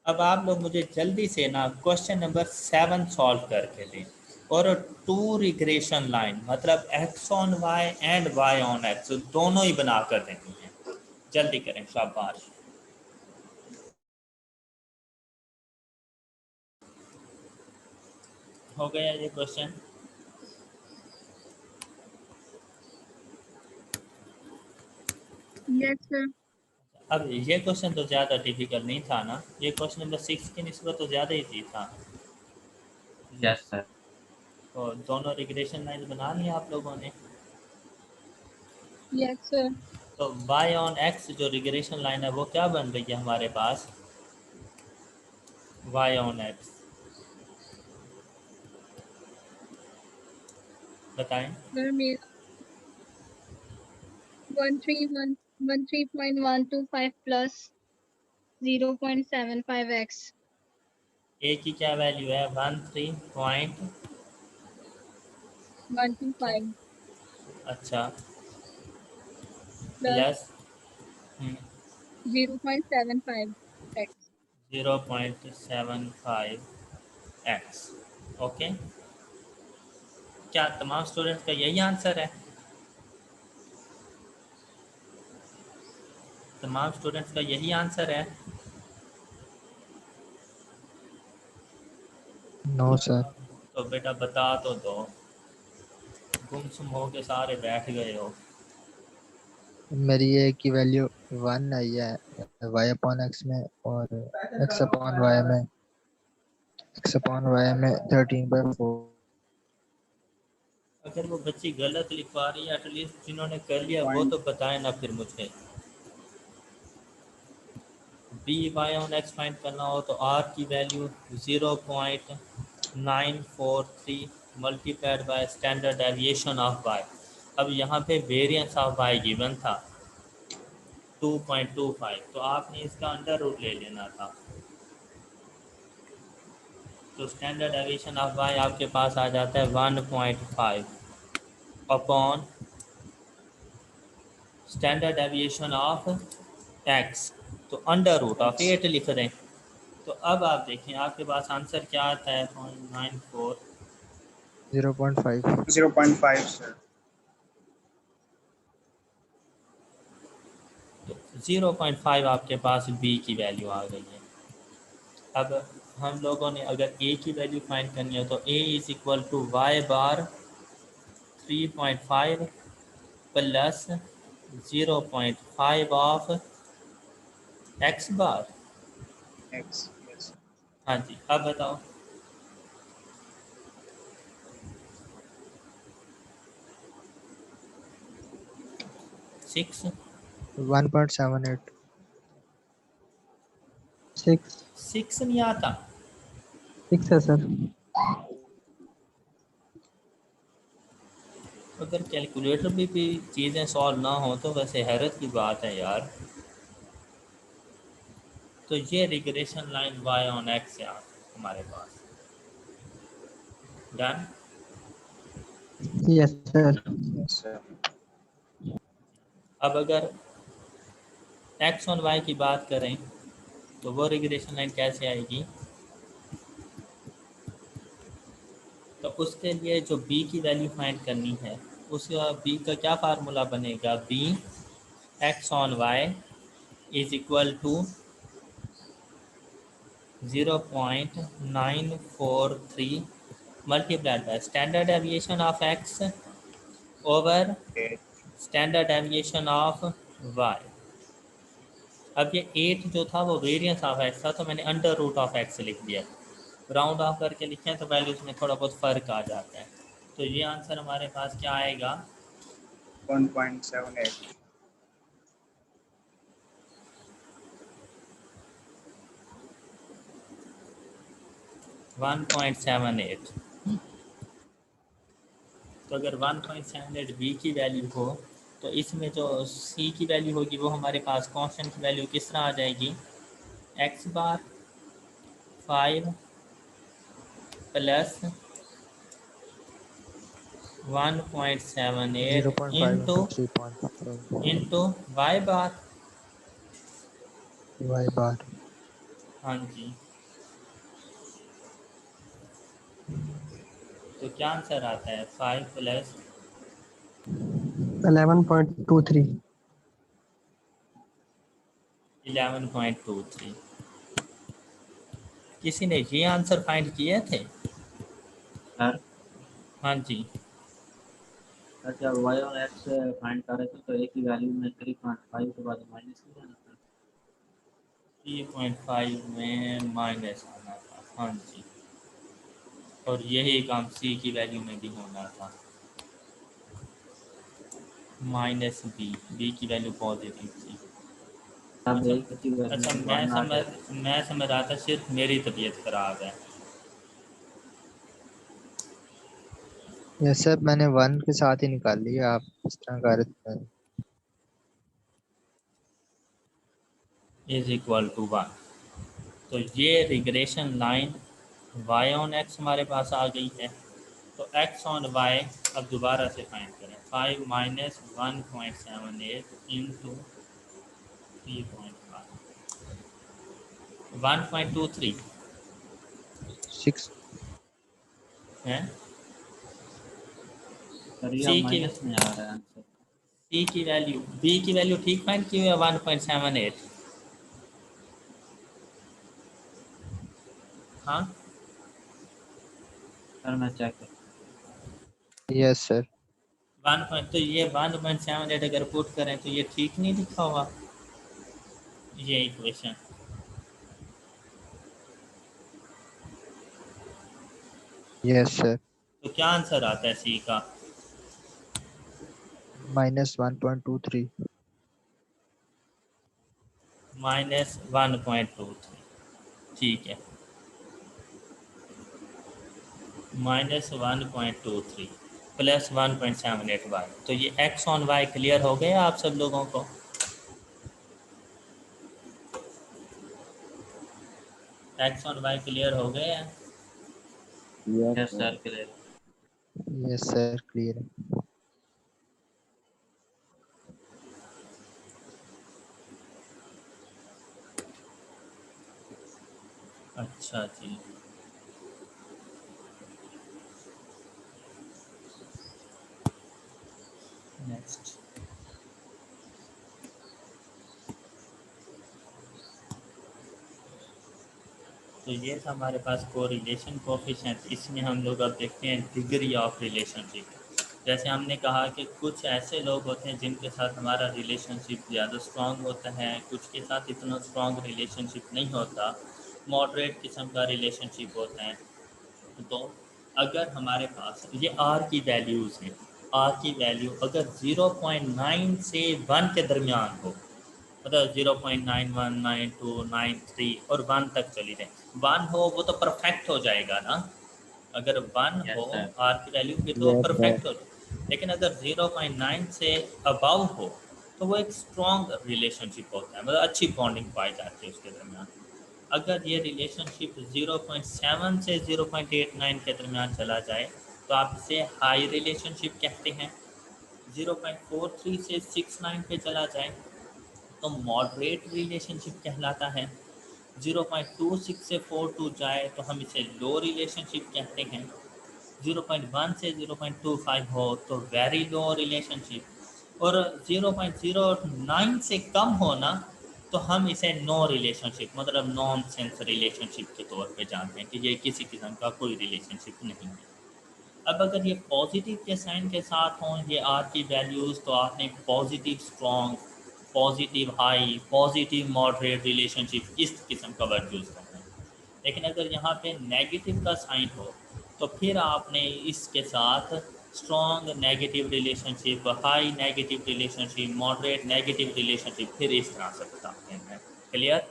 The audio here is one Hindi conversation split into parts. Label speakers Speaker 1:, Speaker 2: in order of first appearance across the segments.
Speaker 1: अब आप लोग मुझे जल्दी से ना क्वेश्चन नंबर 7 सॉल्व करके दें, और टू रिग्रेशन लाइन मतलब x on y and y on x दोनों ही बना कर देनी है। जल्दी करें, शाबाश। हो गया ये क्वेश्चन?
Speaker 2: Yes sir.
Speaker 1: अब ये क्वेश्चन तो ज़्यादा डिफिकल्ट नहीं था ना, ये क्वेश्चन नंबर 6 की निस्बत तो ज़्यादा ही था।
Speaker 3: Yes sir.
Speaker 1: तो दोनों रिग्रेशन लाइन बना लिया आप लोगों ने।
Speaker 2: Yes sir.
Speaker 1: तो y ऑन x जो रिग्रेशन लाइन है वो क्या बन रही है हमारे पास? y ऑन x बताएं।
Speaker 2: सर मेरा 13.125 प्लस 0.75x।
Speaker 1: a की क्या वैल्यू है? 13.125।
Speaker 2: 125
Speaker 1: अच्छा,
Speaker 2: plus
Speaker 1: plus
Speaker 2: 0.75x।
Speaker 1: 0.75x। Okay, क्या तमाम स्टूडेंट्स का यही आंसर है? तमाम स्टूडेंट्स का यही आंसर है?
Speaker 4: No sir.
Speaker 1: तो बेटा बता तो दो, गुमसुम हो के सारे बैठ गए हो।
Speaker 4: मेरी ए की वैल्यू 1 आई है वाई अपॉन एक्स में, और एक्स अपॉन वाई में 13/4।
Speaker 1: अगर वो बच्ची गलत लिखवा रही है, एटलीस्ट जिन्होंने कर लिया वो तो बताएं ना फिर मुझे। B y on x find करना हो तो आर की value 0.943 multiplied by standard deviation of y. अब यहाँ पे वेरिएंस ऑफ वाई गिवन था 2.25, तो आपने इसका अंडर रूट ले लेना था। तो स्टैंडर्ड डेविएशन ऑफ वाई आपके पास आ जाता है 1.5 upon standard deviation of x, तो अंडर रूट ऑफ 8 लिख रहे हैं। तो अब आप देखें आपके पास आंसर क्या आता है? 0.94
Speaker 4: 0.5
Speaker 5: 0.5 सर।
Speaker 1: तो 0.5 आपके पास बी की वैल्यू आ गई है। अब हम लोगों ने अगर ए की वैल्यू फाइंड करनी है तो a is equal to y bar 3.5 plus 0.5 of x bar.
Speaker 5: X yes.
Speaker 1: हाँ जी, अब बताओ। सिक्स
Speaker 4: 1.78 6
Speaker 1: सिक्स नहीं आता?
Speaker 4: 6 है सर।
Speaker 1: अगर कैलकुलेटर भी चीज़ें सॉल्व ना हो तो वैसे हैरत की बात है यार। तो ये regression line y on x है हमारे पास। Done.
Speaker 4: Yes sir.
Speaker 5: Yes sir.
Speaker 1: अब अगर एक्स ऑन वाई की बात करें तो वो रिग्रेशन लाइन कैसे आएगी? तो उसके लिए जो बी की वैल्यू फाइंड करनी है, उसका बी का क्या फार्मूला बनेगा? B x on y is equal to 0.943 multiplied by standard deviation of x over standard deviation of y. अब ये 8 जो था वो वेरिएंस ऑफ एक्स था, तो मैंने अंडर रूट ऑफ एक्स लिख दिया। राउंड ऑफ करके लिखें तो वैल्यूज में थोड़ा बहुत फ़र्क आ जाता है। तो ये आंसर हमारे पास क्या आएगा?
Speaker 5: 1.78।
Speaker 1: 1.78। तो अगर 1.78 बी की वैल्यू हो तो इसमें जो सी की वैल्यू होगी वो हमारे पास कांस्टेंट की वैल्यू किस तरह आ जाएगी? एक्स बार 5 प्लस 1.78
Speaker 4: 0.5
Speaker 1: इंटू
Speaker 4: 3.5
Speaker 1: इंटू वाई बार।
Speaker 4: वाई बार
Speaker 1: हाँ जी, तो क्या आंसर आता है? 5 प्लस
Speaker 6: 11.23।
Speaker 1: 11.23। किसी ने ये आंसर फाइंड किए थे?
Speaker 3: सर
Speaker 1: हाँ जी,
Speaker 3: सर जब वाई और एक्स फाइंड कर रहे थे तो एक ही वैल्यू में 3.5 के बाद माइनस नहीं जाना था।
Speaker 1: 3.5 में माइनस आना था। हाँ जी, और यही काम सी की वैल्यू में भी होना था, माइनस बी की वैल्यू पॉजिटिव थी।
Speaker 3: अब
Speaker 1: अच्छा,
Speaker 3: एक ही वैल्यू
Speaker 1: अच्छा,
Speaker 3: में
Speaker 1: मैं
Speaker 3: 1 आ
Speaker 1: समझ
Speaker 3: गया।
Speaker 1: मैं समझ रहा था सिर्फ मेरी तबीयत खराब है।
Speaker 4: यस सर, मैंने 1 के साथ ही निकाल लिया, आप इस तरह कर रहे थे।
Speaker 1: Is equal to 1। तो ये regression line y on x हमारे पास आ गई है। तो x ऑन y अब दोबारा से फाइंड करें। 5 माइनस 1.78 इंटू 3.5, 1.23
Speaker 4: 6
Speaker 1: है।
Speaker 3: सर ये
Speaker 1: सी की
Speaker 3: माइनस में आ रहा है आंसर।
Speaker 1: सी की वैल्यू, बी की वैल्यू ठीक फाइंड की हुई है 1.78। हाँ,
Speaker 3: सर मैं चेक कर।
Speaker 4: Yes sir.
Speaker 1: 1 पॉइंट, तो ये 1.78 अगर पुट करें तो ये ठीक नहीं लिखा होगा ये इक्वेशन।
Speaker 4: Yes sir.
Speaker 1: तो क्या आंसर आता है सी का?
Speaker 4: -1.23।
Speaker 1: -1.23। ठीक है, -1.23 प्लस 1.78 y। तो ये x ऑन y क्लियर हो गया आप सब लोगों को? x ऑन y क्लियर हो गए हैं?
Speaker 3: Yes sir clear.
Speaker 4: Yes sir, clear है।
Speaker 1: अच्छा जी, नेक्स्ट। तो ये था हमारे पास कोरिलेशन कोफिशिएंट। इसमें हम लोग अब देखते हैं डिग्री ऑफ रिलेशनशिप। जैसे हमने कहा कि कुछ ऐसे लोग होते हैं जिनके साथ हमारा रिलेशनशिप ज़्यादा स्ट्रांग होता है, कुछ के साथ इतना स्ट्रांग रिलेशनशिप नहीं होता, मॉडरेट किस्म का रिलेशनशिप होता है। तो अगर हमारे पास ये आर की वैल्यूज़ हैं, आर की वैल्यू अगर 0.9 से 1 के दरमियान हो, मतलब 0.919293 और 1 तक चली जाए, 1 हो वो तो परफेक्ट हो जाएगा ना। अगर 1
Speaker 3: यस
Speaker 1: हो
Speaker 3: सर।
Speaker 1: आर की वैल्यू की तो
Speaker 4: यस सर।
Speaker 1: परफेक्ट हो जाए। लेकिन अगर 0.9 से अबव हो तो वो एक स्ट्रॉन्ग रिलेशनशिप होता है, मतलब अच्छी बॉन्डिंग पाई जाती है उसके दरमियान। अगर ये रिलेशनशिप 0.7 से 0.89 के दरमियान चला जाए तो आप इसे हाई रिलेशनशिप कहते हैं। 0.43 से 69 पे चला जाए तो मॉडरेट रिलेशनशिप कहलाता है। 0.26 से 42 जाए तो हम इसे लो रिलेशनशिप कहते हैं। 0.1 से 0.25 हो तो वेरी लो रिलेशनशिप, और 0.09 से कम होना तो हम इसे नो रिलेशनशिप, मतलब नॉन सेंस रिलेशनशिप के तौर पे जानते हैं कि ये किसी किस्म का कोई रिलेशनशिप नहीं है। अब अगर ये पॉजिटिव के साइन के साथ हों ये आर की वैल्यूज़ तो आपने positive strong, positive high, positive moderate relationship इस किस्म का वर्ड यूज़ करना है। लेकिन अगर यहाँ पे नेगेटिव का साइन हो तो फिर आपने इसके साथ strong negative relationship, high negative relationship, moderate negative relationship फिर इस तरह से बताते हैं। Clear?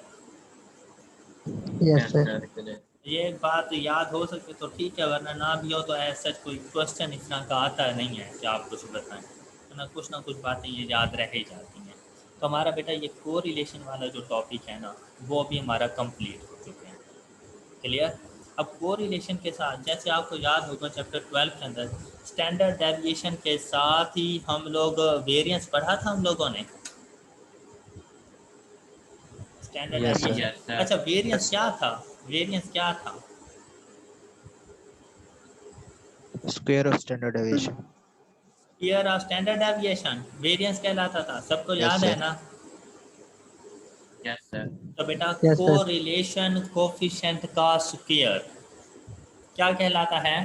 Speaker 4: Yes
Speaker 3: yes
Speaker 4: sir.
Speaker 3: Sir clear.
Speaker 1: ये बात याद हो सके तो ठीक है, वरना ना भी हो तो ऐसा कोई क्वेश्चन इस तरह का आता नहीं है कि आप कुछ बताएं, वरना कुछ ना कुछ बातें ये याद रह ही जाती हैं। तो हमारा बेटा ये को रिलेशन वाला जो टॉपिक है ना वो भी हमारा कंप्लीट हो चुके हैं। क्लियर? अब को रिलेशन के साथ जैसे आपको याद होगा चैप्टर 12 के अंदर स्टैंडर्ड डेविएशन के साथ ही हम लोग वेरिएंस पढ़ा था हम लोगों ने। Standard
Speaker 4: Yes, sir.
Speaker 1: Deviation.
Speaker 3: Yes, sir.
Speaker 1: अच्छा वेरिएंस
Speaker 5: Yes,
Speaker 1: क्या था? वेरिएंस क्या था?
Speaker 4: Square of standard deviation.
Speaker 1: Square of standard deviation variance कहलाता था, सबको
Speaker 4: Yes,
Speaker 1: याद है
Speaker 4: sir.
Speaker 1: ना?
Speaker 3: Yes, sir.
Speaker 1: तो बेटा
Speaker 6: Yes, sir.
Speaker 1: कोरिलेशन कोफिशिएंट का स्क्वायर क्या कहलाता है?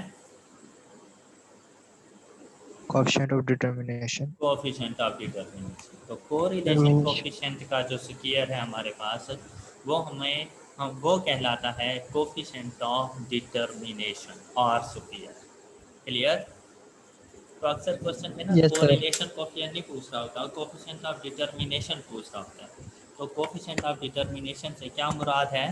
Speaker 4: Coefficient of determination.
Speaker 1: Coefficient of determination. तो कोरिलेशन
Speaker 6: Determination.
Speaker 1: कोफिशिएंट का जो स्क्वायर है हमारे पास, वो कहलाता है कोफिशिएंट ऑफ डिटरमिनेशन और स्क्वायर। क्लियर? तो अक्सर क्वेश्चन में ना
Speaker 6: Yes, sir.
Speaker 1: कोरिलेशन कोफिशिएंट नहीं पूछ रहा होता, कोफिशिएंट ऑफ डिटरमिनेशन पूछ रहा होता है। तो कोफिशिएंट ऑफ डिटरमिनेशन से क्या मुराद है?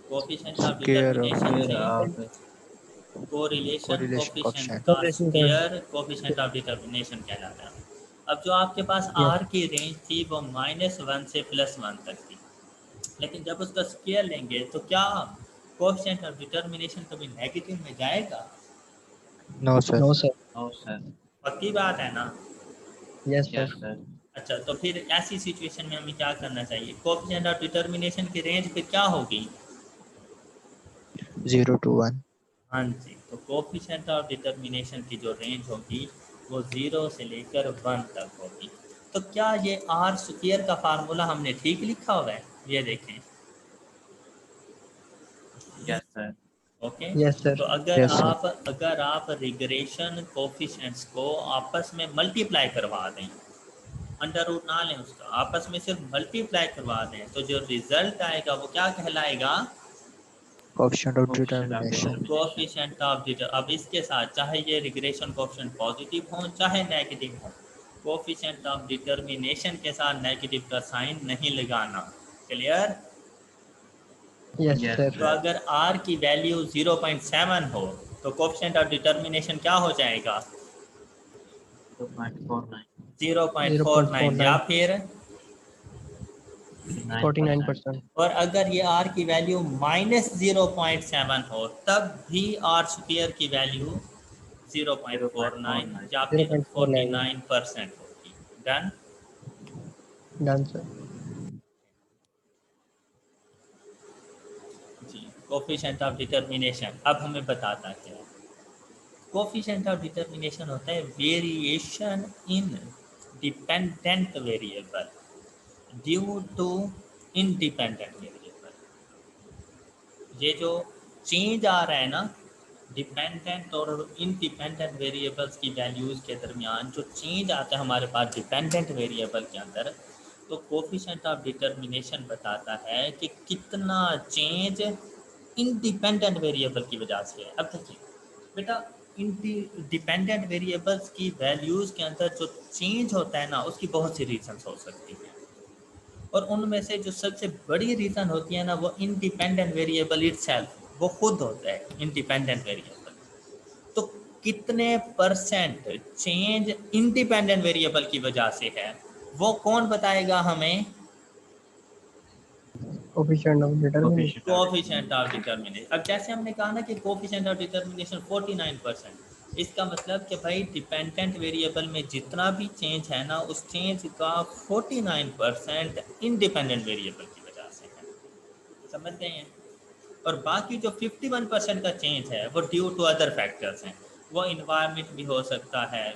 Speaker 1: Coefficient of
Speaker 4: Square of
Speaker 1: determination
Speaker 3: Square
Speaker 1: से
Speaker 3: of
Speaker 1: correlation
Speaker 4: correlation
Speaker 1: coefficient
Speaker 4: coefficient.
Speaker 1: का
Speaker 6: Correlation
Speaker 1: square coefficient of determination कहलाता है। अब जो आपके पास
Speaker 6: Yes.
Speaker 1: आर की रेंज थी वो -1 से +1 तक थी, लेकिन जब उसका स्क्वायर लेंगे तो क्या कोफिशिएंट ऑफ डिटरमिनेशन कभी नेगेटिव में जाएगा?
Speaker 4: No, sir.
Speaker 6: No, sir.
Speaker 3: No, sir.
Speaker 1: पक्की बात है ना?
Speaker 6: Yes, sir.
Speaker 3: Yes, sir.
Speaker 1: अच्छा तो फिर ऐसी सिचुएशन में हमें क्या करना चाहिए? कोफिशिएंट ऑफ डिटरमिनेशन की रेंज फिर क्या होगी?
Speaker 4: 0 to 1.
Speaker 1: हाँ जी, तो कोफिशिएंट ऑफ डिटरमिनेशन की जो रेंज होगी वो 0 से लेकर 1 तक होगी। तो क्या ये आर स्क्वायर का फार्मूला हमने ठीक लिखा हुआ है? ये देखें।
Speaker 3: Yes, sir.
Speaker 1: Okay
Speaker 6: Yes, sir.
Speaker 1: तो अगर
Speaker 4: Yes, sir.
Speaker 1: आप रिग्रेशन कोफिशिएंट्स को आपस में मल्टीप्लाई करवा दें, अंडर रूट ना लें उसका, आपस में सिर्फ मल्टीप्लाई करवा दें, तो जो रिजल्ट आएगा वो क्या कहलाएगा?
Speaker 4: Coefficient of
Speaker 3: Coefficient of
Speaker 4: determination.
Speaker 1: Coefficient of deter. अब इसके साथ चाहे ये रिग्रेशन कोफिशिएंट पॉजिटिव हो चाहे नेगेटिव हो, कोफिशिएंट ऑफ डिटरमिनेशन के साथ नेगेटिव का साइन नहीं लगाना। क्लियर?
Speaker 6: Yes,
Speaker 3: Yes,
Speaker 6: sir.
Speaker 1: तो अगर r की वैल्यू 0.7 हो तो कोफिशिएंट ऑफ डिटरमिनेशन क्या हो जाएगा?
Speaker 3: 0.49.
Speaker 1: 0.49 या फिर
Speaker 6: 49%.
Speaker 1: और अगर ये r की वैल्यू -0.7 हो तब भी r स्क्वायर की वैल्यू 0.49 या फिर
Speaker 6: 0.49.
Speaker 1: 49% होगी। डन?
Speaker 6: Done, sir.
Speaker 1: जी, कोफिशिएंट ऑफ डिटरमिनेशन अब हमें बताता है। कोफिशिएंट ऑफ डिटरमिनेशन होता है variation in dependent variable due to independent variable. ये जो चेंज आ रहा है ना डिपेंडेंट और इंडिपेंडेंट वेरिएबल्स की वैल्यूज़ के दरमियान, जो चेंज आता है हमारे पास डिपेंडेंट वेरिएबल के अंदर, तो कोफिशिएंट ऑफ डिटरमिनेशन बताता है कि कितना चेंज इंडिपेंडेंट वेरिएबल की वजह से है। अब देखिए बेटा, डिपेंडेंट वेरिएबल्स की वैल्यूज़ के अंदर जो चेंज होता है ना उसकी बहुत सी रीजंस हो सकती हैं, और उनमें से जो सबसे बड़ी रीज़न होती है ना वो इंडिपेंडेंट वेरिएबल इटसेल्फ, वो खुद होता है इंडिपेंडेंट वेरिएबल। तो कितने परसेंट चेंज इंडिपेंडेंट वेरिएबल की वजह से है वो कौन बताएगा हमें?
Speaker 6: Coefficient of determination.
Speaker 1: Coefficient of determination. अब जैसे हमने कहा ना कि कोफिशिएंट ऑफ डिटरमिनेशन 49%, इसका मतलब कि भाई डिपेंडेंट वेरिएबल में जितना भी चेंज है ना उस चेंज का 49% इंडिपेंडेंट वेरिएबल की वजह से है। समझ गए हैं? और बाकी जो 51% का चेंज है वो ड्यू टू अदर फैक्टर्स हैं। वो इन्वायरमेंट भी हो सकता है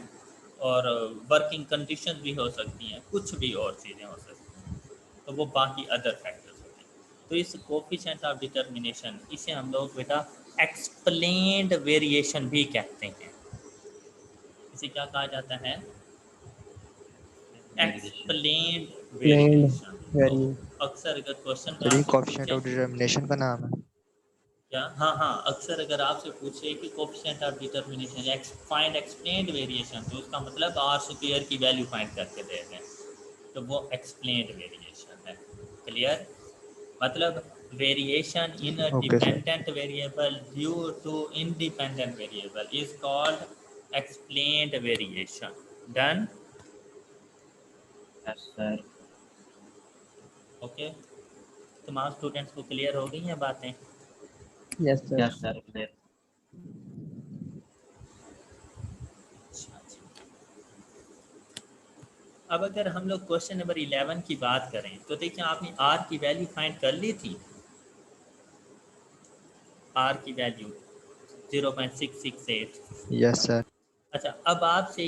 Speaker 1: और वर्किंग कंडीशन भी हो सकती हैं, कुछ भी और चीज़ें हो सकती हैं, तो वो बाकी अदर फैक्टर्स होते हैं। तो इस कोफिशिएंट ऑफ डिटरमिनेशन इसे हम लोग बेटा एक्सप्लेन्ड वेरिएशन भी कहते हैं। इसे क्या कहा जाता है? Explained variation.
Speaker 6: variation.
Speaker 1: अक्सर अगर क्वेश्चन
Speaker 4: सर ये
Speaker 1: में
Speaker 4: coefficient of determination का नाम है.
Speaker 1: क्या? हाँ, अक्सर अगर आपसे पूछे कि coefficient of determination find explained variation, तो उसका मतलब आर स्क्वायर की वैल्यू फाइंड करके दे दें, तो वो एक्सप्लेन्ड वेरिएशन है। क्लियर? मतलब variation in a
Speaker 4: Okay, sir.
Speaker 1: Dependent variable due to independent variable is called explained variation. Done?
Speaker 3: Yes, sir.
Speaker 1: Okay, तमाम स्टूडेंट्स को क्लियर हो गई हैं बातें?
Speaker 6: Yes, sir.
Speaker 3: Yes, sir. Clear.
Speaker 1: अब अगर हम लोग क्वेश्चन नंबर 11 की बात करें तो देखिए आपने आर की वैल्यू फाइंड कर ली थी, आर की वैल्यू 0.668।
Speaker 4: Yes sir.
Speaker 1: अच्छा, अब आपसे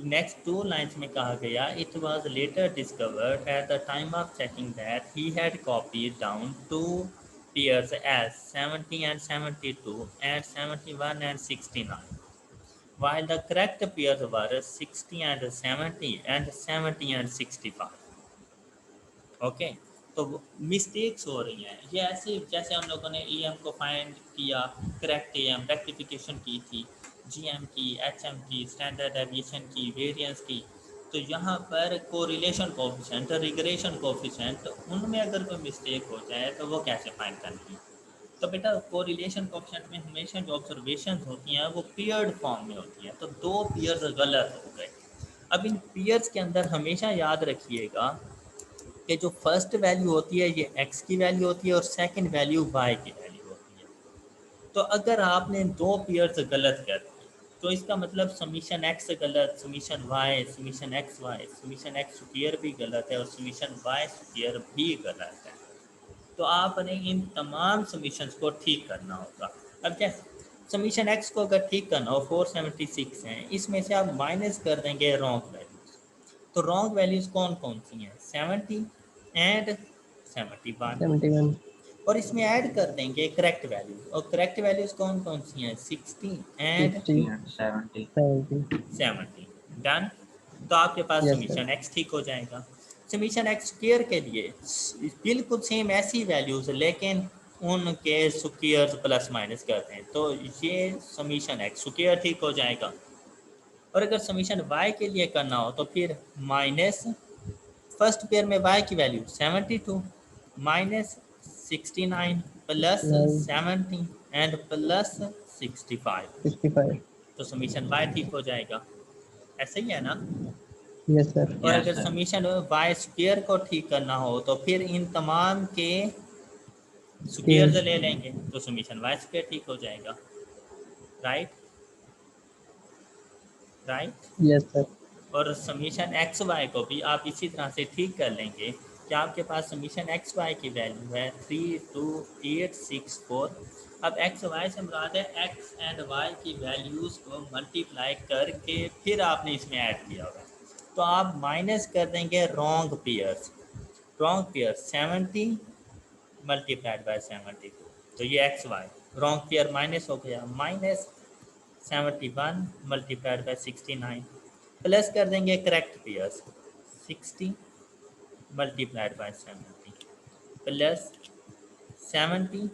Speaker 1: नेक्स्ट 2 लाइन्स में कहा गया it was later discovered at the time of checking that he had copied down 2 pairs as 70 and 72 and 71 and 69 while the correct pairs were 60 and 70 and 70 and 65। Okay, तो मिस्टेक्स हो रही हैं ये ऐसे जैसे हम लोगों ने ई एम को फाइंड किया, करेक्ट ए एम रेक्टिफिकेशन की थी, जी एम की, एच एम की, स्टैंडर्ड एविएशन की, वेरिएंस की। तो यहाँ पर कोरिलेशन कोफिशिएंट, रिग्रेशन कोफिशिएंट, उनमें अगर कोई मिस्टेक हो जाए तो वो कैसे फाइंड करनी है? तो बेटा कोरिलेशन कोफिशिएंट में हमेशा जो ऑब्जर्वेशन होती हैं वो पेयर्ड फॉर्म में होती हैं, तो 2 पेयर्स गलत हो गए। अब इन पेयर्स के अंदर हमेशा याद रखिएगा कि जो फर्स्ट वैल्यू होती है ये x की वैल्यू होती है और सेकंड वैल्यू y की वैल्यू होती है। तो अगर आपने 2 पेयर्स गलत कर दिए तो इसका मतलब समीशन x गलत, summation y, summation x y, summation x square भी गलत है और समीशन y स्क्वायर भी गलत है। तो आपने इन तमाम समीशंस को ठीक करना होगा। अब जैसे समीशन x को अगर ठीक करना हो 476 है, इसमें से आप माइनस कर देंगे रॉन्ग वैल्यूज। तो रॉन्ग वैल्यूज कौन कौन सी हैं? 70 एंड 71।
Speaker 6: 71,
Speaker 1: और इसमें ऐड कर देंगे करेक्ट वैल्यूज, और करेक्ट वैल्यूज कौन कौन सी हैं? 60 एंड
Speaker 6: 60,
Speaker 3: 70।
Speaker 6: 70.
Speaker 1: 70। डन। तो आपके पास
Speaker 6: Yes, sir.
Speaker 1: समीशन एक्स ठीक हो जाएगा। समीशन एक्स स्क्वायर के लिए बिल्कुल सेम ऐसी वैल्यूज लेकिन उनके स्क्वायर्स प्लस माइनस करते हैं, तो ये समीशन एक्स स्क्वायर ठीक हो जाएगा। और अगर समीशन वाई के लिए करना हो तो फिर माइनस फर्स्ट पेयर में y की value 72 minus 69 plus
Speaker 6: 69,
Speaker 1: 70 and plus 65,
Speaker 6: 65.
Speaker 1: तो समीशन y ठीक हो जाएगा। ऐसे ही है ना?
Speaker 6: Yes, sir.
Speaker 1: और
Speaker 3: Yes,
Speaker 1: अगर
Speaker 3: sir.
Speaker 1: समीशन y स्क्वायर को ठीक करना हो तो फिर इन तमाम के स्क्वायर्स ले लेंगे तो समीशन y स्क्वायर ठीक हो जाएगा। Right right.
Speaker 6: Yes, sir.
Speaker 1: और समीशन एक्स वाई को भी आप इसी तरह से ठीक कर लेंगे कि आपके पास समीशन एक्स वाई की वैल्यू है 32864। अब एक्स वाई से मुराद है एक्स एंड वाई की वैल्यूज़ को मल्टीप्लाई करके फिर आपने इसमें ऐड किया होगा। तो आप माइनस कर देंगे wrong pairs. Wrong pair 70 multiplied by 72, तो ये x y wrong pair minus हो गया, माइनस 71 मल्टीप्लाइड बाय 69 प्लस कर देंगे correct pairs 60 multiplied by 70 plus 70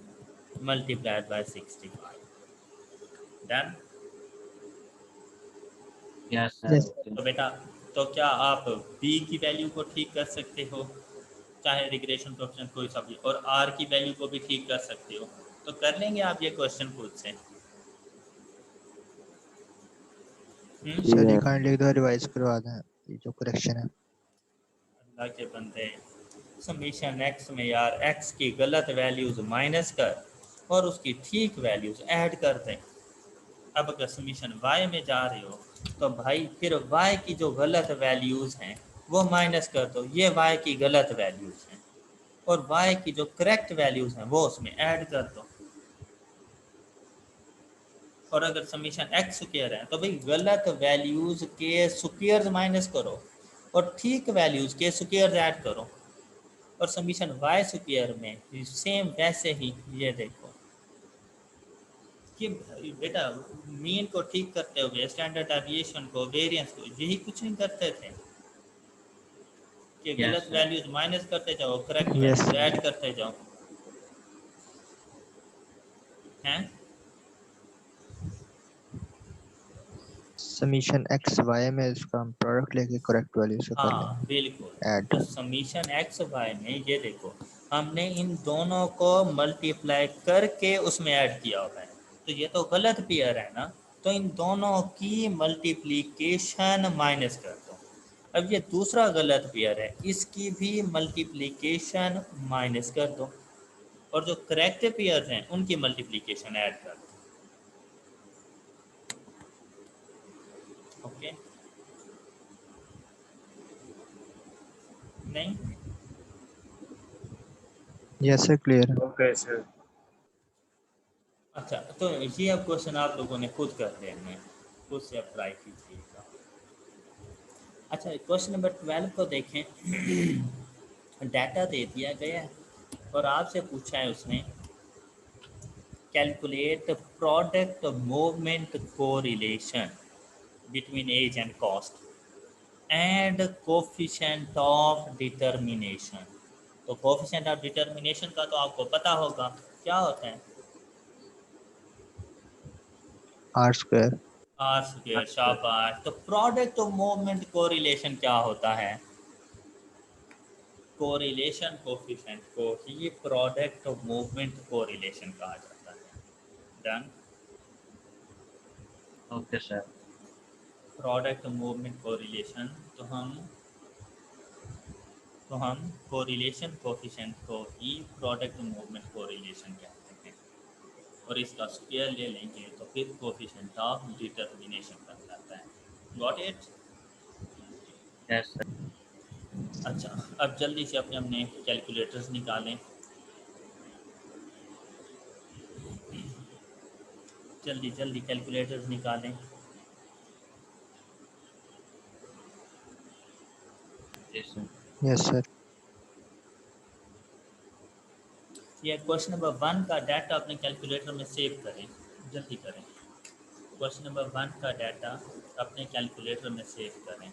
Speaker 1: multiplied bye 65। Done.
Speaker 3: Yes, sir.
Speaker 6: Yes.
Speaker 3: Okay.
Speaker 1: तो बेटा तो क्या आप b की वैल्यू को ठीक कर सकते हो, चाहे रिग्रेशन कोएफिशिएंट कोई सा भी, और r की वैल्यू को भी ठीक कर सकते हो। तो कर लेंगे आप ये क्वेश्चन खुद से।
Speaker 4: सर ये काइंडली एक बार रिवाइज करवा दें ये जो करेक्शन है।
Speaker 1: अल्लाह के बंदे, समीशन एक्स में यार एक्स की गलत वैल्यूज माइनस कर और उसकी ठीक वैल्यूज ऐड कर दें। अब अगर समीशन वाई में जा रहे हो तो भाई फिर वाई की जो गलत वैल्यूज हैं वो माइनस कर दो, ये वाई की गलत वैल्यूज हैं, और वाई की जो करेक्ट वैल्यूज हैं वो उसमें ऐड कर दो। और अगर समीशन एक्स स्क्वायर है तो भाई गलत वैल्यूज के स्क्वायर्स माइनस करो और ठीक वैल्यूज के स्क्वायर्स ऐड करो। और समीशन वाई स्क्वायर में सेम वैसे ही ये देखो कि बेटा मीन को ठीक करते हुए स्टैंडर्ड डेविएशन को, वेरिएंस को, यही कुछ नहीं करते थे कि
Speaker 3: Yes,
Speaker 1: गलत
Speaker 3: sir.
Speaker 1: वैल्यूज माइनस करते जाओ, करेक्ट
Speaker 4: Yes.
Speaker 1: वैल्यूज ऐड करते जाओ। हैं?
Speaker 4: समीशन एक्स वाई में इसका हम प्रोडक्ट लेके करेक्ट वैल्यू से कर
Speaker 1: हाँ
Speaker 4: लेंगे
Speaker 1: बिल्कुल।
Speaker 4: ऐड।
Speaker 1: तो समीशन एक्स वाई में ये देखो हमने इन दोनों को मल्टीप्लाई करके उसमें ऐड किया हुआ है, तो ये तो गलत पेयर है ना, तो इन दोनों की मल्टीप्लिकेशन माइनस कर दो। अब ये दूसरा गलत पेयर है, इसकी भी मल्टीप्लिकेशन माइनस कर दो, और जो करेक्ट पेयर हैं उनकी मल्टीप्लिकेशन ऐड कर दो। ओके नहीं?
Speaker 4: यस सर क्लियर है।
Speaker 5: Okay, sir.
Speaker 1: अच्छा, तो ये अब क्वेश्चन आप लोगों ने खुद कर लेना है, खुद से अप्लाई कीजिएगा। अच्छा, क्वेश्चन नंबर 12 को देखें। डाटा दे दिया गया है और आपसे पूछा है उसने calculate product movement correlation between age and cost and coefficient of determination. तो कोफिशिएंट ऑफ डिटर्मिनेशन का तो आपको पता होगा क्या होता है,
Speaker 4: आर स्क्वायर।
Speaker 1: Are square. शाबाश। तो प्रोडक्ट ऑफ मूवमेंट कोरिलेशन क्या होता है? कोरिलेशन कोफिशिएंट को ही प्रोडक्ट ऑफ मूवमेंट कोरिलेशन कहा जाता है। Done.
Speaker 3: Okay sir.
Speaker 1: Product movement correlation, तो हम कोरिलेशन कोफिशिएंट को ही प्रोडक्ट मूवमेंट कोरिलेशन कहते हैं और इसका स्क्वायर ले लेंगे तो फिर कोफिशिएंट ऑफ डिटर्मिनेशन बन जाता है। Got it?
Speaker 3: Yes sir.
Speaker 1: अच्छा, अब जल्दी से अपने अपने कैलकुलेटर्स निकालें। जल्दी जल्दी कैलकुलेटर्स निकालें।
Speaker 3: जी सर।
Speaker 4: Yes sir.
Speaker 1: ये क्वेश्चन नंबर 1 का डाटा अपने कैलकुलेटर में सेव करें, जल्दी करें। क्वेश्चन नंबर 1 का डाटा अपने कैलकुलेटर में सेव करें।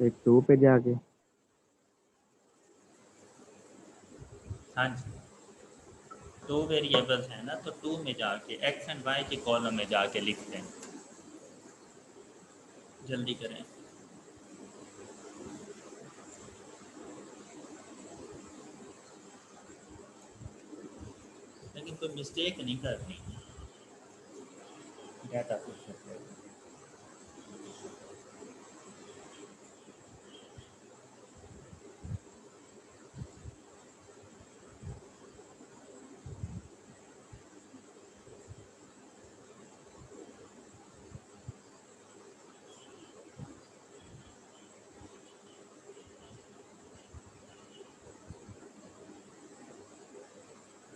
Speaker 6: एक 2 पे जाके।
Speaker 1: हाँ जी, 2 वेरिएबल्स हैं ना, तो 2 में जाके एक्स एंड वाई के कॉलम में जाके लिख दें। जल्दी करें। लेकिन कोई मिस्टेक नहीं करनी, डाटा कुछ है।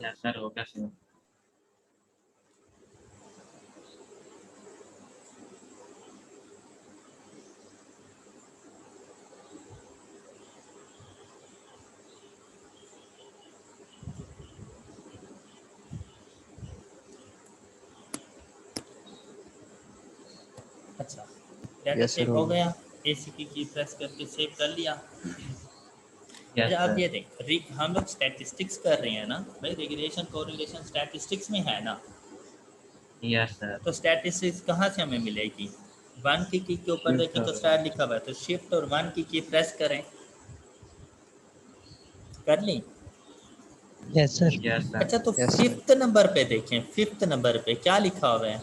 Speaker 3: यस सर, हो गया सर।
Speaker 1: अच्छा, डाटा
Speaker 4: यस सर
Speaker 1: सेव
Speaker 4: हो
Speaker 1: हो
Speaker 4: गया।
Speaker 1: गया। एसी की प्रेस करके सेव कर लिया।
Speaker 3: यस
Speaker 1: अच्छा, अब
Speaker 3: सर।
Speaker 1: ये देख, हम लोग स्टैटिस्टिक्स कर रहे हैं ना भाई, रिग्रेशन कोरिलेशन स्टैटिस्टिक्स में है ना।
Speaker 3: Yes sir.
Speaker 1: तो स्टैटिस्टिक्स कहाँ से हमें मिलेगी? 1 की के ऊपर
Speaker 3: Shift
Speaker 1: देखें तो
Speaker 3: और
Speaker 1: स्टार लिखा हुआ है, तो शिफ्ट और 1 की प्रेस करें। कर ली?
Speaker 6: Yes sir.
Speaker 3: Yes sir.
Speaker 1: अच्छा, तो
Speaker 4: यस सर।
Speaker 1: 5th नंबर पे देखें, 5th नंबर पे क्या लिखा हुआ है?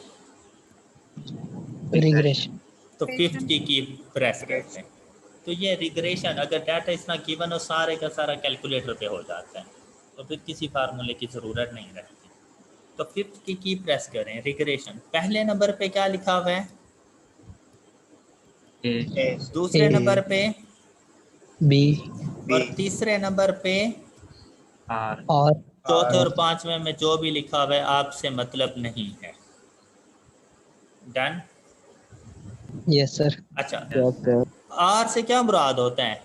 Speaker 6: रिग्रेशन।
Speaker 1: तो 5th
Speaker 2: Regression.
Speaker 1: की प्रेस करते हैं। तो ये रिग्रेशन, अगर डाटा इतना गिवन हो, सारे का सारा कैलकुलेटर पे हो जाता है, तो फिर किसी फार्मूले की ज़रूरत नहीं रहती। तो 5th की प्रेस करें, रिग्रेशन। पहले नंबर पे क्या लिखा हुआ है?
Speaker 3: ए।
Speaker 5: A,
Speaker 1: दूसरे नंबर पे
Speaker 6: बी
Speaker 1: और
Speaker 5: B,
Speaker 1: तीसरे नंबर पे,
Speaker 3: आर।
Speaker 6: और
Speaker 1: चौथे और
Speaker 5: R,
Speaker 1: 5वें में जो भी लिखा हुआ है आपसे मतलब नहीं है। डन।
Speaker 6: Yes sir.
Speaker 1: अच्छा,
Speaker 3: यस सर।
Speaker 1: आर से क्या मुराद होता है?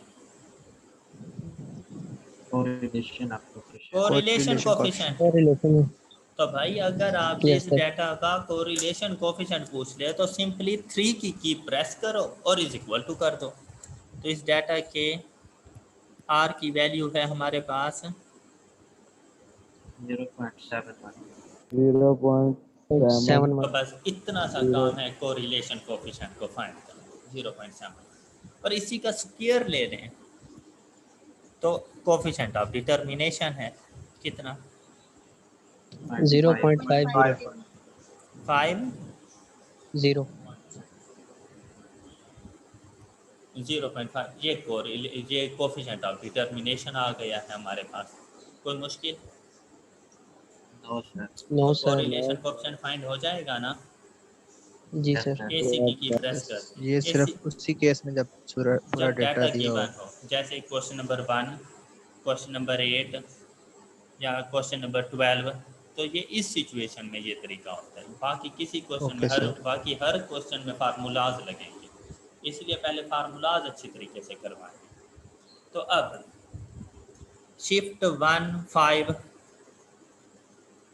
Speaker 3: Correlation of coefficient.
Speaker 1: Correlation
Speaker 4: correlation
Speaker 1: coefficient.
Speaker 4: Coefficient.
Speaker 6: Relation.
Speaker 1: तो भाई अगर आपसे
Speaker 6: यस
Speaker 1: इस
Speaker 6: सर।
Speaker 1: डाटा का कोरिलेशन कोफिशिएंट पूछ ले तो सिंपली 3 की प्रेस करो और इज इक्वल टू कर दो। तो इस डाटा के आर की वैल्यू है हमारे पास
Speaker 3: 0.71।
Speaker 6: 7
Speaker 1: तो बस इतना सा काम है कोरिलेशन कोफिशिएंट को फाइंड करना, 0.7। और इसी का स्क्वायर ले लें तो कोफिशिएंट ऑफ डिटर्मिनेशन है कितना?
Speaker 6: 0.50
Speaker 5: 0.51.
Speaker 1: 5
Speaker 6: 0
Speaker 1: 0.5। ये कोफिशिएंट ऑफ डिटर्मिनेशन आ गया है हमारे पास। कोई मुश्किल?
Speaker 3: No sir.
Speaker 6: नो
Speaker 1: तो
Speaker 6: सर।
Speaker 1: कोरिलेशन कोएफिशिएंट फाइंड हो जाएगा ना
Speaker 6: जी
Speaker 3: यस
Speaker 6: सर।
Speaker 3: सर।
Speaker 1: एसी की प्रेस करके?
Speaker 4: ये
Speaker 1: एसी
Speaker 4: सिर्फ उसी केस में जब पूरा पूरा
Speaker 1: जब
Speaker 4: डेटा
Speaker 1: डाटा
Speaker 4: दिया हो।
Speaker 1: गिवन हो, जैसे क्वेश्चन नंबर 1, क्वेश्चन नंबर 8 या क्वेश्चन नंबर 12, तो ये इस सिचुएशन में ये तरीका होता है। बाकी किसी क्वेश्चन में
Speaker 4: ओके सर।
Speaker 1: बाकी हर क्वेश्चन में फार्मूलाज लगेंगे, इसलिए पहले फार्मूलाज अच्छी तरीके से करवाएंगे। तो अब शिफ्ट 1 5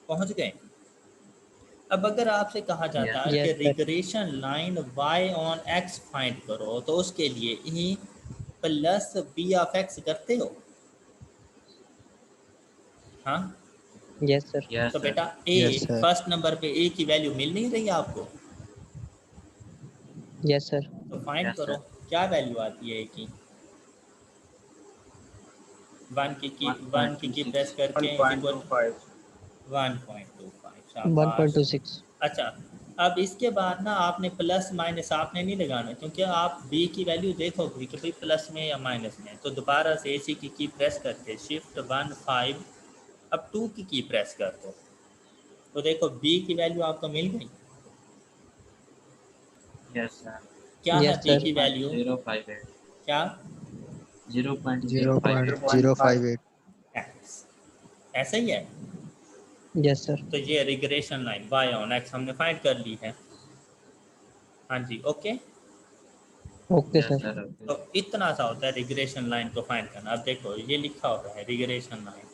Speaker 1: पहुंच गए। अब अगर आपसे कहा जाता है कि
Speaker 6: yes sir.
Speaker 1: Regression line y on x find करो, तो उसके लिए e plus b of x करते हो? हाँ,
Speaker 6: यस सर।
Speaker 3: यस
Speaker 1: तो
Speaker 3: सर।
Speaker 1: बेटा a
Speaker 4: yes sir.
Speaker 1: First number पे a की वैल्यू मिल नहीं रही आपको,
Speaker 6: यस सर।
Speaker 1: तो फाइंड
Speaker 3: यस
Speaker 1: करो
Speaker 3: सर।
Speaker 1: क्या वैल्यू आती है a की। 1 की प्रेस करके इज इक्वल
Speaker 5: 1.25
Speaker 1: 1.25। शाबाश।
Speaker 6: 1.26।
Speaker 1: अच्छा, अब इसके बाद ना आपने प्लस माइनस आपने नहीं लगाना, क्योंकि आप बी की वैल्यू देखोगे कि भाई प्लस में या माइनस में। तो दोबारा से एसी की प्रेस करके शिफ्ट 1 5 अब 2 की प्रेस कर दो, तो देखो बी की वैल्यू आपको मिल गई।
Speaker 3: Yes sir.
Speaker 1: क्या है
Speaker 6: यस
Speaker 1: बी
Speaker 6: सर।
Speaker 1: की वैल्यू?
Speaker 3: 0.058।
Speaker 1: क्या?
Speaker 3: 0.058।
Speaker 4: 0.058।
Speaker 1: एक्स। ऐसा ही है।
Speaker 6: Yes sir.
Speaker 1: तो ये regression line y on x हमने फाइंड कर ली है। हाँ जी, okay.
Speaker 6: Okay
Speaker 3: yes
Speaker 6: sir.
Speaker 3: Sir. Okay.
Speaker 1: तो इतना सा होता है रिग्रेशन लाइन को फाइंड करना। अब देखो ये लिखा होता है रिग्रेशन लाइन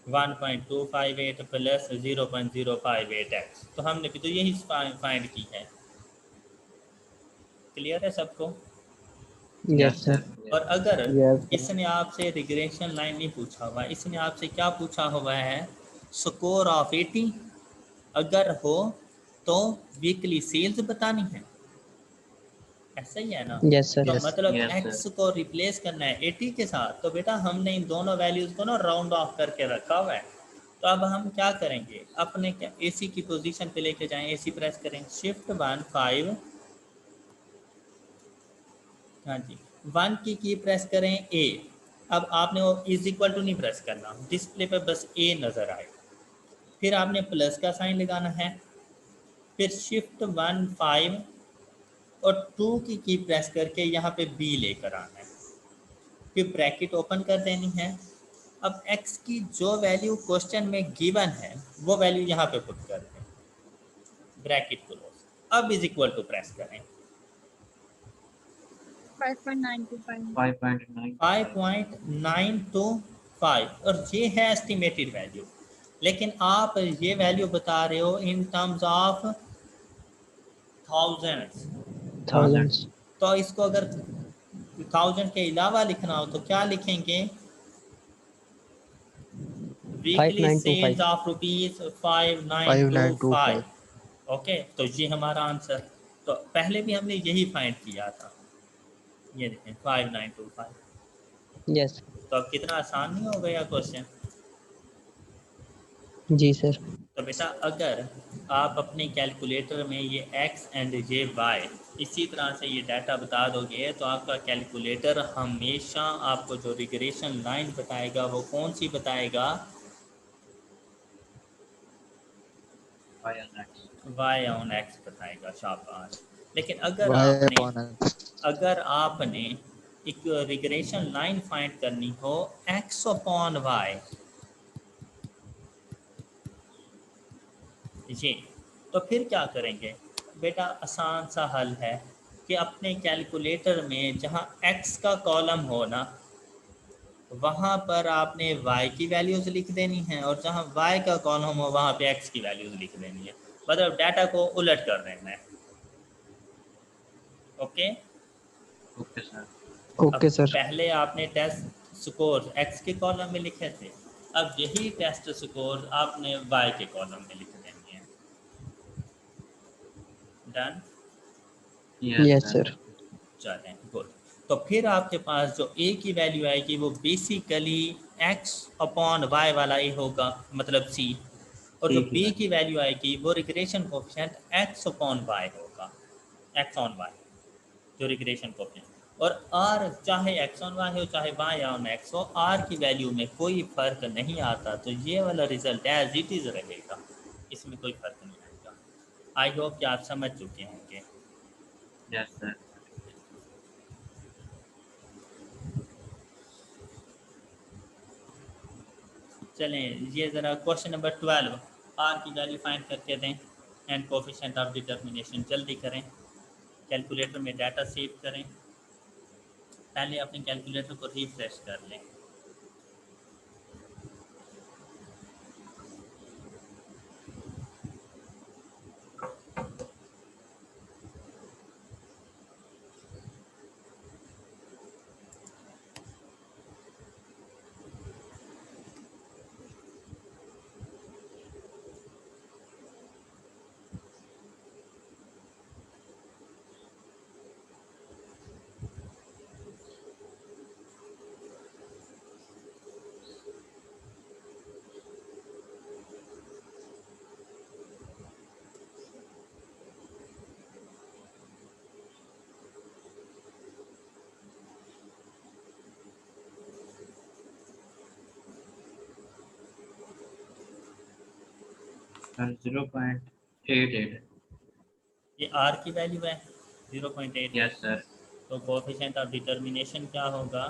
Speaker 1: 1.258 प्लस 0.058x, तो हमने भी तो यही फाइंड की है। क्लियर है सबको?
Speaker 6: Yes
Speaker 3: yes
Speaker 6: sir.
Speaker 3: सर।
Speaker 1: और अगर
Speaker 6: यस सर।
Speaker 1: इसने आपसे रिग्रेशन लाइन नहीं पूछा हुआ, इसने आपसे क्या पूछा हुआ है? स्कोर ऑफ 80 अगर हो तो वीकली सेल्स बतानी है, ऐसा ही है ना?
Speaker 6: Yes sir.
Speaker 1: तो
Speaker 4: यस।
Speaker 1: मतलब
Speaker 3: यस सर।
Speaker 1: x को रिप्लेस करना है 80 के साथ, तो बेटा हमने इन दोनों वैल्यूज को ना राउंड ऑफ करके रखा हुआ है। तो अब हम क्या करेंगे, अपने क्या एसी की पोजीशन पे लेके जाएं, एसी प्रेस करें, शिफ्ट 1 5, हाँ जी 1 की प्रेस करें ए। अब आपने वो इज इक्वल टू नहीं प्रेस करना, डिस्प्ले पे बस ए नज़र आए। फिर आपने प्लस का साइन लगाना है, फिर शिफ्ट 1 5 और 2 की प्रेस करके यहाँ पे बी लेकर आना है, फिर ब्रैकेट ओपन कर देनी है। अब x की जो वैल्यू क्वेश्चन में गिवन है वो वैल्यू यहाँ पे पुट कर दें, ब्रैकेट क्लोज। अब इज इक्वल टू प्रेस करें
Speaker 2: 5.925.
Speaker 3: 5.925।
Speaker 1: 5.925 और ये है एस्टिमेटेड वैल्यू, लेकिन आप ये वैल्यू बता रहे हो in terms of thousands.
Speaker 6: Thousands.
Speaker 1: तो इसको अगर 1000 के अलावा लिखना हो तो क्या लिखेंगे? Weekly sales
Speaker 6: 5925।
Speaker 1: Of rupees 5925।
Speaker 4: 5925।
Speaker 1: Okay, तो ये हमारा आंसर। तो पहले भी हमने यही फाइंड किया था, ये देखें 5925।
Speaker 6: यस।
Speaker 1: तो अब कितना आसान नहीं हो गया क्वेश्चन?
Speaker 6: जी सर।
Speaker 1: तो बेटा अगर आप अपने कैलकुलेटर में ये x एंड ये y इसी तरह से ये डाटा बता दोगे, तो आपका कैलकुलेटर हमेशा आपको जो रिग्रेशन लाइन बताएगा वो कौन सी बताएगा? y ऑन x बताएगा। शाबाश। लेकिन अगर आपने एक रिग्रेशन लाइन फाइंड करनी हो x अपॉन y, जी, तो फिर क्या करेंगे? बेटा आसान सा हल है कि अपने कैलकुलेटर में जहाँ x का कॉलम हो ना, वहाँ पर आपने y की वैल्यूज़ लिख देनी है, और जहाँ y का कॉलम हो वहाँ पे x की वैल्यूज़ लिख देनी है। मतलब डाटा को उलट कर देना है। ओके।
Speaker 3: Okay sir.
Speaker 1: अब
Speaker 6: ओके सर।
Speaker 1: पहले आपने टेस्ट स्कोर x के कॉलम में लिखे थे, अब यही टेस्ट स्कोर आपने y के कॉलम में लिख देनी है। डन?
Speaker 6: Yes sir.
Speaker 1: चलें, गुड। तो फिर आपके पास जो a की वैल्यू आएगी वो बेसिकली x अपॉन y वाला a होगा, मतलब c। और जो
Speaker 3: C की
Speaker 1: b
Speaker 3: वैल्यू।
Speaker 1: की वैल्यू आएगी वो regression coefficient x upon y होगा, x ऑन y जो रिग्रेशन कोफिशिएंट। और आर चाहे एक्स ऑन वाई हो चाहे वाई ऑन एक्स हो, आर की वैल्यू में कोई फ़र्क नहीं आता, तो ये वाला रिजल्ट एज इट इज़ रहेगा, इसमें कोई फ़र्क नहीं आएगा। आई होप कि आप समझ चुके होंगे।
Speaker 3: Yes sir.
Speaker 1: चलें ये ज़रा क्वेश्चन नंबर 12, आर की वैल्यू फाइंड करके दें एंड कोफिशिएंट ऑफ डिटर्मिनेशन। जल्दी करें, कैलकुलेटर में डाटा सेव करें, पहले अपने कैलकुलेटर को रिफ्रेश कर लें।
Speaker 3: सर 0.88।
Speaker 1: ये आर की वैल्यू है 0.8।
Speaker 3: Yes sir.
Speaker 1: तो कोफिशिएंट ऑफ डिटर्मिनेशन क्या होगा?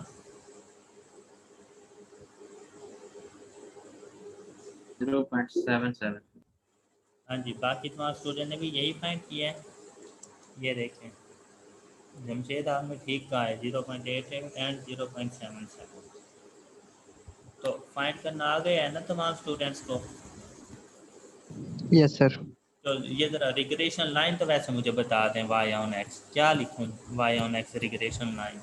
Speaker 3: 0.77।
Speaker 1: हाँ जी, बाकी तमाम स्टूडेंट ने भी यही फाइंड किया है। ये देखें, जमशेद आपने ठीक कहा है 0.88 एंड 0.77। तो फाइंड करना आ गया है ना तमाम स्टूडेंट्स को?
Speaker 6: Yes sir.
Speaker 1: तो ये ज़रा रिग्रेशन लाइन तो वैसे मुझे बता दें, वाई ऑन एक्स क्या लिखूं? Y on x regression line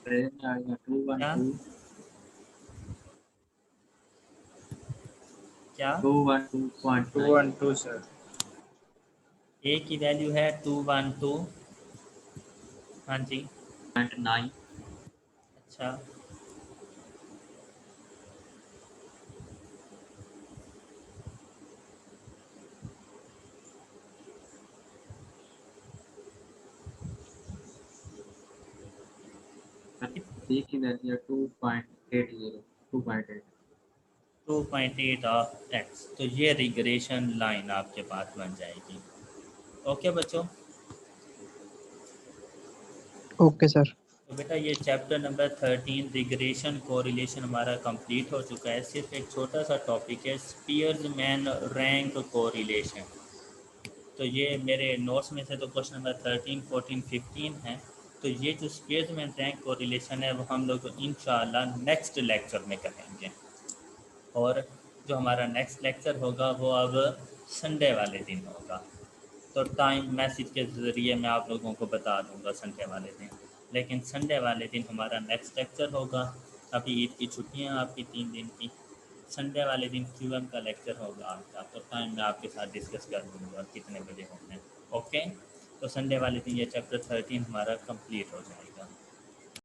Speaker 3: ट्रेन आएगा 212।
Speaker 1: क्या
Speaker 3: 212.9।
Speaker 5: 212 सर।
Speaker 1: ए की वैल्यू है 212। हाँ जी,
Speaker 3: 9।
Speaker 1: अच्छा
Speaker 3: सी की वैल्यू है 2.80। 2.8।
Speaker 1: 2.8 ऑफ एक्स। तो ये रिग्रेशन लाइन आपके पास बन जाएगी। ओके बच्चों,
Speaker 6: ओके सर।
Speaker 1: तो बेटा ये चैप्टर नंबर 13 रिग्रेशन कोरिलेशन हमारा कंप्लीट हो चुका है। सिर्फ एक छोटा सा टॉपिक है, स्पीयर्समैन रैंक कोरिलेशन। तो ये मेरे नोट्स में से तो क्वेश्चन नंबर 13, 14, 15 है। तो ये जो स्पीयर्समैन रैंक कोरिलेशन है वो हम लोग इंशाल्लाह नेक्स्ट लेक्चर में करेंगे। और जो हमारा नेक्स्ट लेक्चर होगा वो अब संडे वाले दिन होगा। तो टाइम मैसेज के ज़रिए मैं आप लोगों को बता दूंगा संडे वाले दिन। लेकिन संडे वाले दिन हमारा नेक्स्ट लेक्चर होगा। अभी ईद की छुट्टियां आपकी 3 दिन की। संडे वाले दिन क्यूएम का लेक्चर होगा आपका, तो टाइम मैं आपके साथ डिस्कस कर दूंगा कितने बजे होना है। ओके, तो संडे वाले दिन ये चैप्टर 13 हमारा कंप्लीट हो जाएगा।